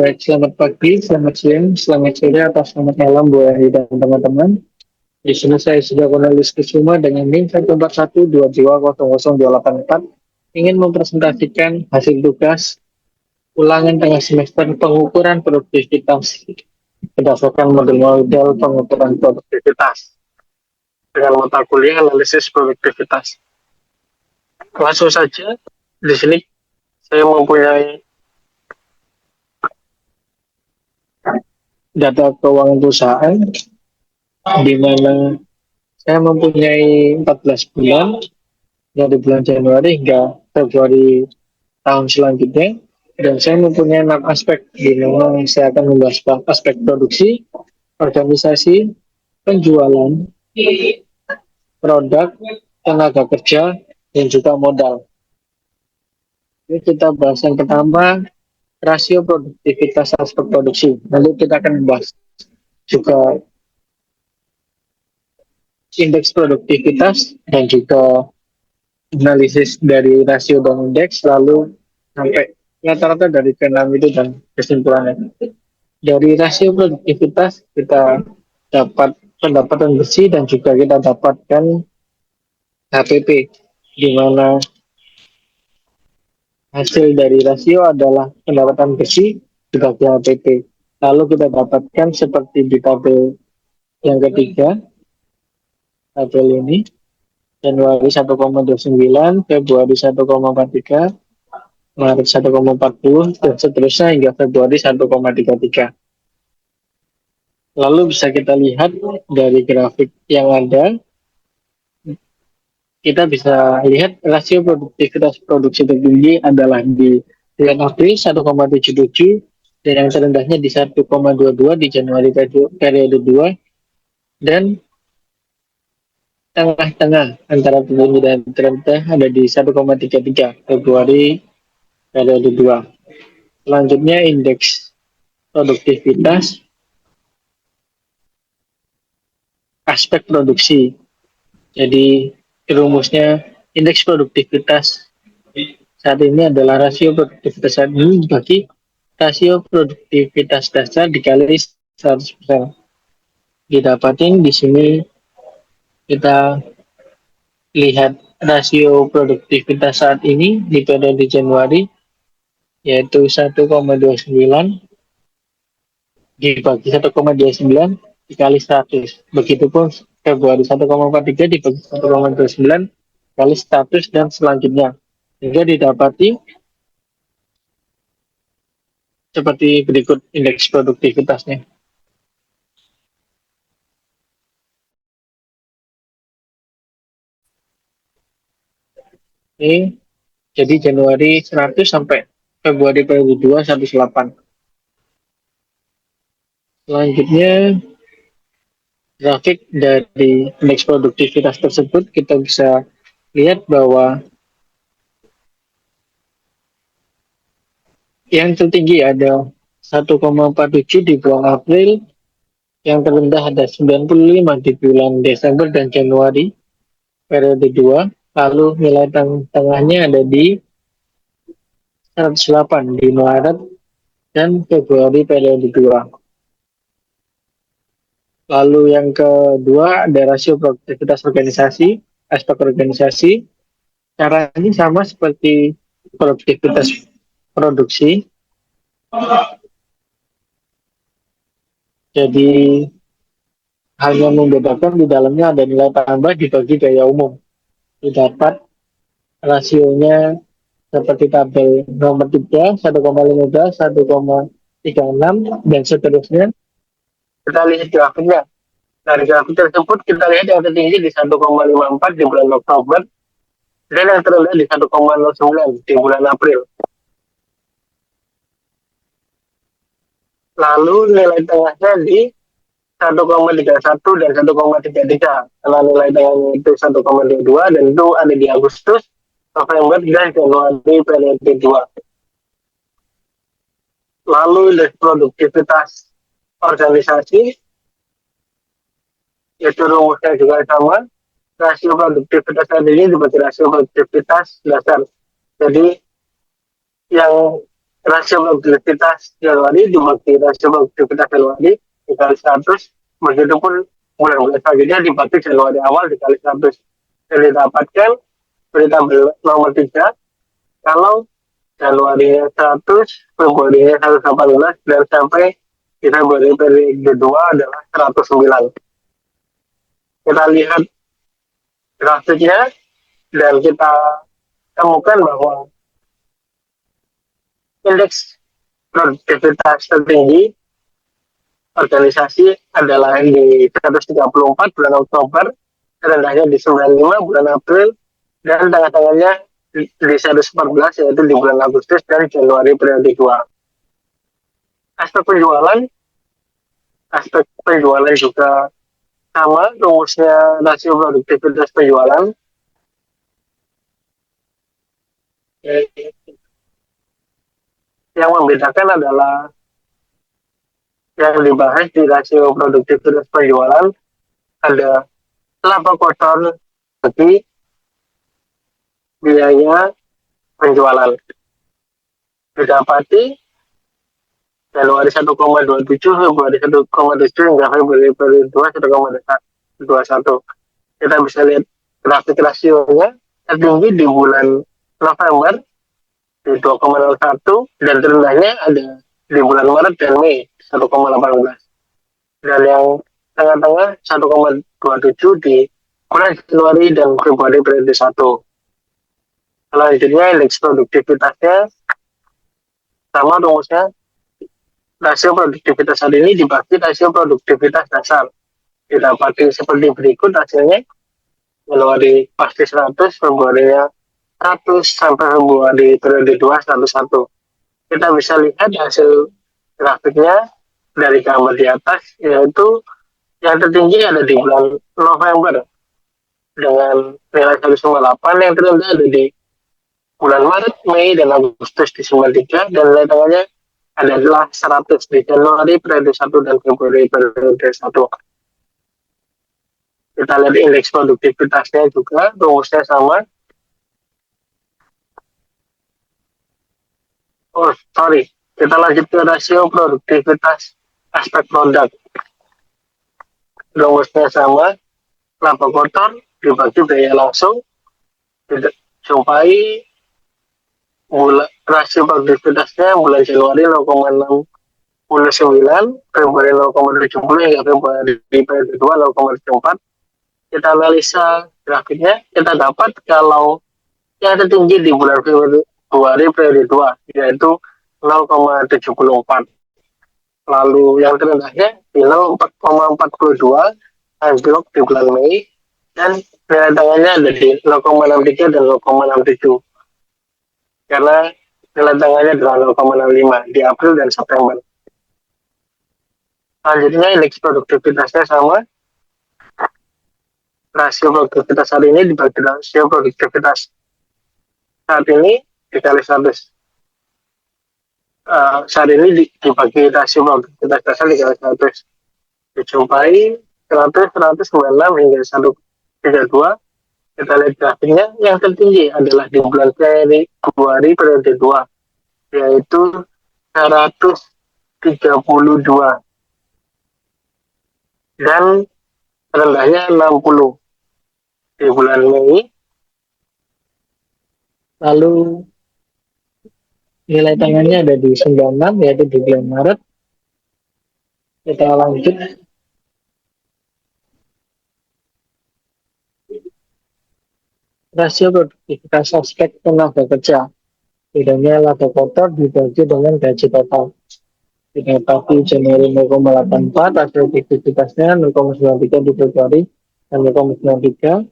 Baik, selamat pagi, selamat siang, selamat sore, atau selamat malam Bu Eri dan teman-teman. Di sini saya sudah Cornelis Kusuma dengan NIM 141200284 ingin mempresentasikan hasil tugas ulangan tengah semester pengukuran produktivitas berdasarkan model-model pengukuran produktivitas dengan mata kuliah analisis produktivitas. Langsung saja, di sini saya mempunyai data keuangan perusahaan di mana saya mempunyai 14 bulan dari bulan Januari hingga Februari tahun selanjutnya, dan saya mempunyai 6 aspek di mana saya akan membahas aspek produksi, organisasi, penjualan, produk, tenaga kerja, dan juga modal. Ini kita bahas yang pertama, rasio produktivitas aspek produksi. Lalu kita akan membahas juga indeks produktivitas dan juga analisis dari rasio dan indeks, lalu sampai rata-rata dari keenam itu dan kesimpulannya. Dari rasio produktivitas kita dapat pendapatan bersih dan juga kita dapatkan HPP, di mana hasil dari rasio adalah pendapatan bersih dibagi HPP. Lalu kita dapatkan seperti di tabel yang ketiga, tabel ini, Januari 1,29, Februari 1,43, Maret 1,40, dan seterusnya hingga Februari 1,33. Lalu bisa kita lihat dari grafik yang ada, kita bisa lihat rasio produktivitas produksi tertinggi adalah di bulan April 1,77, dan yang terendahnya di 1,22 di Januari periode 2, dan tengah-tengah antara tertinggi dan terendah ada di 1,33 Februari periode 2. Selanjutnya indeks produktivitas aspek produksi. Jadi rumusnya indeks produktivitas saat ini adalah rasio produktivitas saat ini bagi rasio produktivitas dasar dikali 100%. Didapatin di sini kita lihat rasio produktivitas saat ini di periode Januari yaitu 1,29 dibagi 1,29 dikali 100. Begitupun Februari 1,43 dibagi 1,29 kali 100 dan selanjutnya. Sehingga didapati seperti berikut indeks produktivitasnya. Ini jadi Januari 100 sampai Februari periode 2 108. Selanjutnya grafik dari indeks produktivitas tersebut kita bisa lihat bahwa yang tertinggi ada 1,47 di bulan April, yang terendah ada 95 di bulan Desember dan Januari periode 2, lalu nilai tengahnya ada di 108 di Maret dan Februari periode 2. Lalu yang kedua ada rasio produktivitas organisasi, aspek organisasi. Caranya sama seperti produktivitas produksi. Jadi hanya membedakan di dalamnya ada nilai tambah dibagi gaya umum. Didapat rasionya seperti tabel nomor 3, 1,15, 1,36, dan seterusnya. Kita lihat grafiknya. Dari grafik tersebut kita lihat yang tertinggi di 1,54 di bulan Oktober dan yang terendah di 1,09 di bulan April. Lalu nilai tengahnya di 1,31 dan 1,33. Karena nilai tengahnya itu 1,22 dan itu ada di Agustus, November, dan Januari periode 2. Lalu indeks produktivitas organisasi, yaitu rumusnya juga sama. Rasio produktivitas tadi dibagi rasio produktivitas dasar. Jadi yang rasio produktivitas Januari dibagi rasio produktivitas Januari dikali 100, begitupun bulan-bulan selanjutnya dibagi Januari awal dikali 100. Dan didapatkan berita nomor 3, kalau Januari 100, Februari 118, dan sampai di Februari periode kedua adalah 109. Kita lihat grafiknya dan kita temukan bahwa indeks produktivitas tertinggi organisasi adalah di 134 bulan Oktober, rendahnya di 95 bulan April, dan tengah-tengahnya di 114 yaitu di bulan Agustus dan Januari periode 2. Aspek penjualan juga sama, rumusnya rasio produktivitas penjualan. Yang membedakan adalah yang dibahas di rasio produktivitas penjualan ada laba kotor bagi biaya penjualan. Didapati Januari 1,27, Februari 1,7, hingga Februari 2 1,21. Kita bisa lihat grafik rasionya tertinggi di bulan November di 2,01 dan terendahnya ada di bulan Maret dan Mei 1,18. Dan yang tengah-tengah 1,27 di bulan Januari dan Februari periode 1. Selanjutnya indeks produktivitasnya sama, rumusnya rasio produktivitas saat ini dibagi rasio produktivitas dasar. Didapati seperti berikut hasilnya. Januari pasti 100, Februari 100, sampai Februari periode 2 101. Kita bisa lihat hasil grafiknya dari gambar di atas, yaitu yang tertinggi ada di bulan November dengan nilai 198, yang terendah ada di bulan Maret, Mei, dan Agustus di 93, dan nilai tengahnya adalah 100 di Januari periode 1 dan Februari periode 1. Kita lihat indeks produktivitasnya juga, rumusnya sama. Kita lanjut ke rasio produktivitas aspek produk. Rumusnya sama, laba kotor dibagi biaya langsung, sampai rasio produktivitasnya bulan Januari 0,69, Februari 0,70, hingga Februari periode 2 0,74. Kita analisa grafiknya, kita dapat kalau yang tertinggi di bulan Februari periode 2 yaitu 0,74. Lalu yang terendahnya di 0,42 anjlok di bulan Mei, dan nilai tengahnya ada di 0,63 dan 0,67. Karena nilai tengahnya adalah 0,65 di April dan September. Selanjutnya indeks produktivitasnya sama. Rasio produktivitas saat ini dibagi rasio produktivitas saat ini dikali 100. Saat ini dibagi rasio produktivitas dasar dikali 100. Dijumpai 100, 196 hingga 132. Kita lihat grafiknya, yang tertinggi adalah di bulan Februari periode 2 yaitu 132 dan rendahnya 60 di bulan Mei. Lalu nilai tengahnya ada di 96 yaitu di bulan Maret. Kita lanjut. Rasio produktivitas aspek tenaga kerja. Bedanya laba kotor dibagi dengan gaji total. Didapati Januari 0,84, hasil produktivitasnya 0,93 di Februari dan 0,93.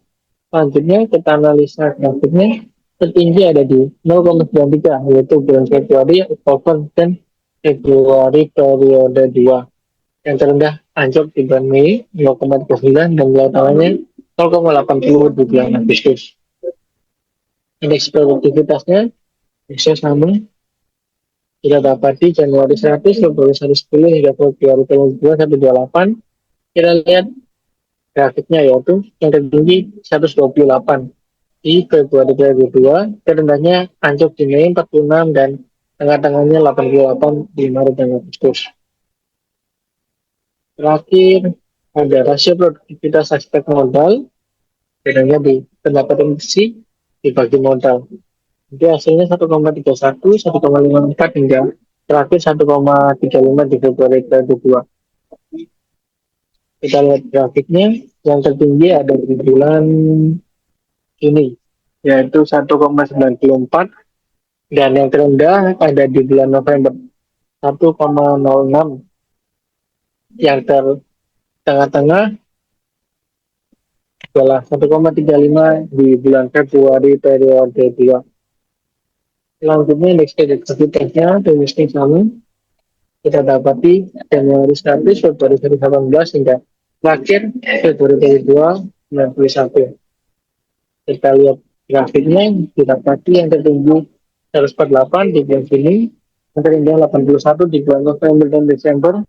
Selanjutnya kita analisa grafiknya, tertinggi ada di 0,93 yaitu bulan Februari, Oktober, dan Februari periode 2. Yang terendah anjlok di bulan Mei 0,39 dan nilai tengahnya 0,80 di bulan Agustus. Indeks produktivitasnya bisa sama. Kita dapati Januari 100, Februari 110, hingga Februari 2 128. Kita lihat grafiknya, yaitu yang tertinggi 128 di Februari 2002, terendahnya anjlok di Mei 46 dan tengah-tengahnya 88 di Maret dan Agustus. Terakhir, ada rasio produktivitas aspek modal, bedanya di pendapatan bersih dibagi modal. Jadi hasilnya 1,31, 1,54 hingga terakhir 1,35 di Februari 2022. Kita lihat grafiknya, yang tertinggi ada di bulan Juni, yaitu 1,94, dan yang terendah ada di bulan November 1,06. Yang tengah-tengah adalah 1,35 di bulan Februari periode 2. Selanjutnya indeks kredibilitasnya domestik sama kita dapati Januari 100, Februari 2018 hingga terakhir Februari 2021. Kita lihat grafiknya, kita dapati yang tertinggi 148 di bulan Juni, yang tertinggi 81 di bulan November dan Desember,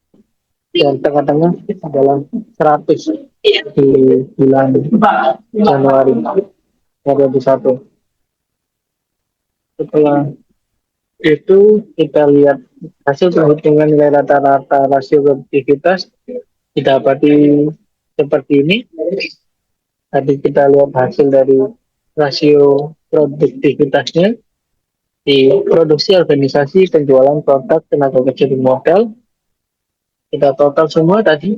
dan tengah-tengah adalah 100 di bulan Januari 2021. Setelah itu kita lihat hasil perhitungan nilai rata-rata rasio produktivitas didapati seperti ini. Tadi kita lihat hasil dari rasio produktivitasnya di produksi, organisasi, penjualan produk, tenaga kerja, dan modal. Kita total semua tadi,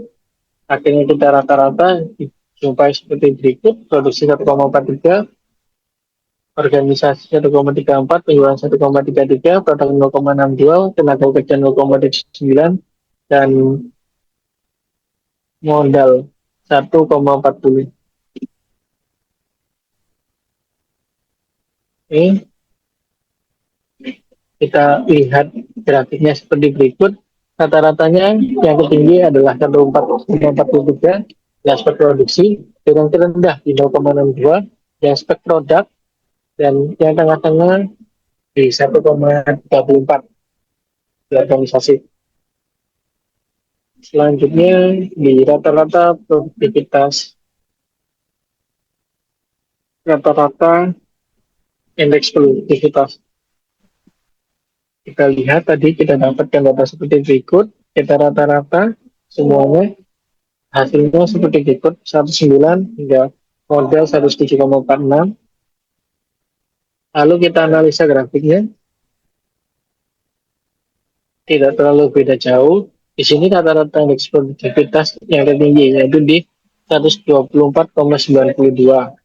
akhirnya kita rata-rata jumpai seperti berikut: produksi 1,43, organisasi 1,34, penjualan 1,33, produk 0,62, tenaga kerja 0,39, dan modal 1,40. Ini kita lihat grafiknya seperti berikut. Rata-ratanya yang tertinggi adalah 1,43 di aspek produksi, dan yang terendah di 0,62 di aspek produk, dan yang tengah-tengah di 1,34 di organisasi. Selanjutnya di rata-rata indeks produktivitas. Kita lihat tadi kita dapatkan data seperti berikut. Kita rata-rata semuanya hasilnya seperti berikut: 109 hingga modal 107,46. Lalu kita analisa grafiknya, tidak terlalu beda jauh. Di sini rata-rata indeks produktivitas yang tertinggi yaitu di 124,92.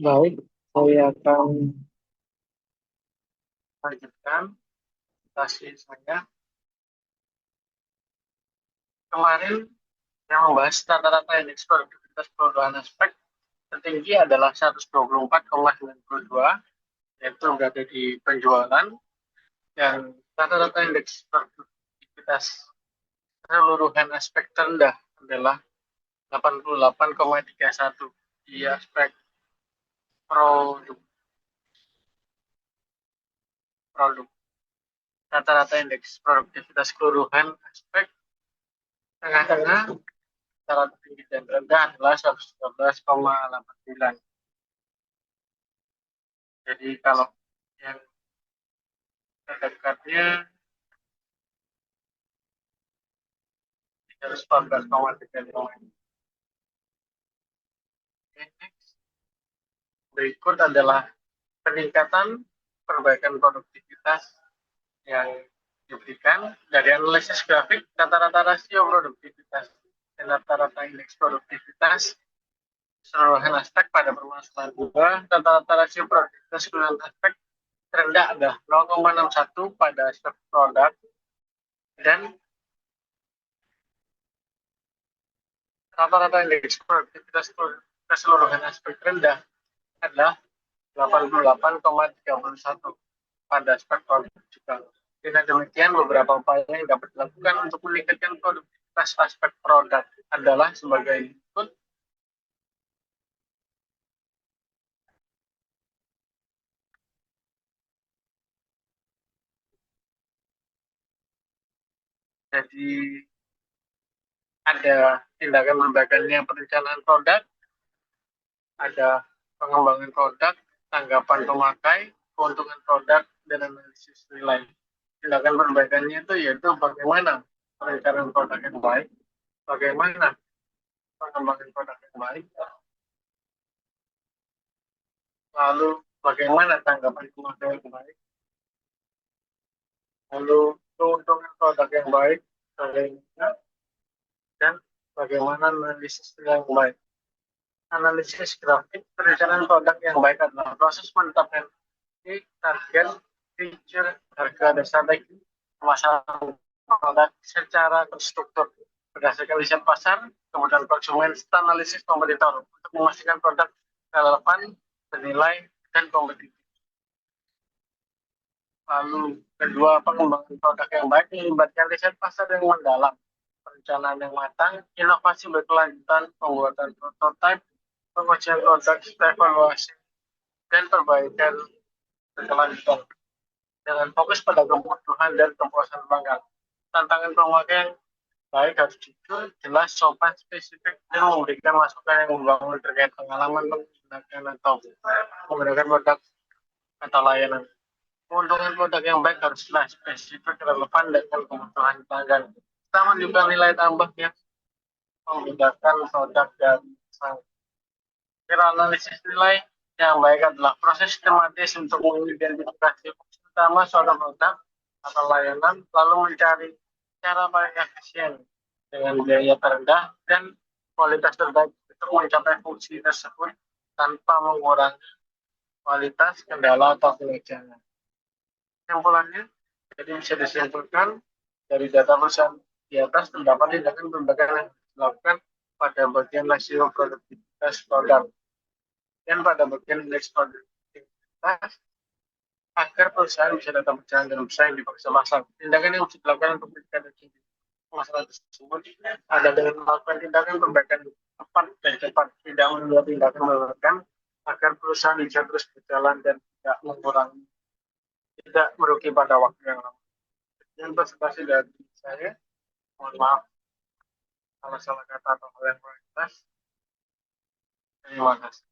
Baik, saya akan lanjutkan hasil saya. Kemarin yang membahas rata-rata indeks produktivitas perubahan aspek tertinggi adalah 124,92, yaitu berada di penjualan, dan rata-rata indeks produktivitas keseluruhan aspek terendah adalah 88,31 di aspek produk. produk. Rata-rata indeks produktivitas keseluruhan aspek tengah-tengah antara tinggi dan rendah adalah 112,89. Jadi kalau yang terdekatnya 314,35. Berikut adalah peningkatan perbaikan produktivitas yang diberikan dari analisis grafik. Rata-rata rasio produktivitas dan rata-rata indeks produktivitas keseluruhan aspek pada permasalahan 2. Rata-rata rasio produktivitas keseluruhan aspek terendah adalah 0,61 pada aspek produk, dan rata-rata indeks produktivitas keseluruhan aspek rendah adalah 88,31 pada aspek produk juga. Dengan demikian, beberapa upaya yang dapat dilakukan untuk meningkatkan produktivitas aspek produk adalah sebagai berikut. Jadi ada tindakan perbaikannya perencanaan produk, ada pengembangan produk, tanggapan pemakai, keuntungan produk, dan analisis nilai. Tindakan perbaikannya itu yaitu bagaimana perencanaan produk yang baik, bagaimana pengembangan produk yang baik, lalu bagaimana tanggapan pemakai yang baik, lalu keuntungan produk yang baik, dan bagaimana analisis yang baik. Analisis grafik perencanaan produk yang baik adalah proses menetapkan target, feature, harga, dan strategi pemasaran produk secara terstruktur berdasarkan riset pasar, kemudian konsumen, analisis kompetitor untuk memastikan produk relevan, bernilai, dan kompetitif. Lalu kedua, pengembangan produk yang baik melibatkan riset pasar yang mendalam, perencanaan yang matang, inovasi berkelanjutan, pembuatan prototipe, pengujian produk, evaluasi, dan perbaikan berkelanjutan dengan fokus pada kebutuhan dan kepuasan pelanggan. Tantangan pemakaian baik harus jujur, jelas, sopan, spesifik, dan memberikan masukan yang membangun terkait pengalaman menggunakan atau menggunakan produk atau layanan. Keuntungan produk yang baik haruslah spesifik, relevan, dengan kebutuhan pelanggan. Kita menunjukkan nilai tambah yang membedakan produk dari sang. Kira analisis nilai yang baik adalah proses sistematis untuk mengidentifikasi fungsi utama suatu produk atau layanan, lalu mencari cara paling efisien dengan biaya terendah dan kualitas terbaik untuk mencapai fungsi tersebut tanpa mengurangi kualitas, kendala, atau kelenjangan. Kesimpulannya, jadi bisa disimpulkan dari data perusahaan di atas terdapat tindakan pembagian yang dilakukan pada bagian rasio produktivitas produk dan pada bagian indeks produktivitas agar perusahaan bisa tetap berjalan dan bersaing di pasar pasar. Tindakan yang harus dilakukan untuk meningkatkan masalah tersebut ada dengan melakukan tindakan perbaikan tepat dan cepat, tidak membuat tindakan melelahkan agar perusahaan bisa terus berjalan dan tidak mengurangi, tidak merugi pada waktu yang lama. Yang presentasi dari saya, mohon maaf kalau salah kata atau hal yang kurang jelas. Terima kasih.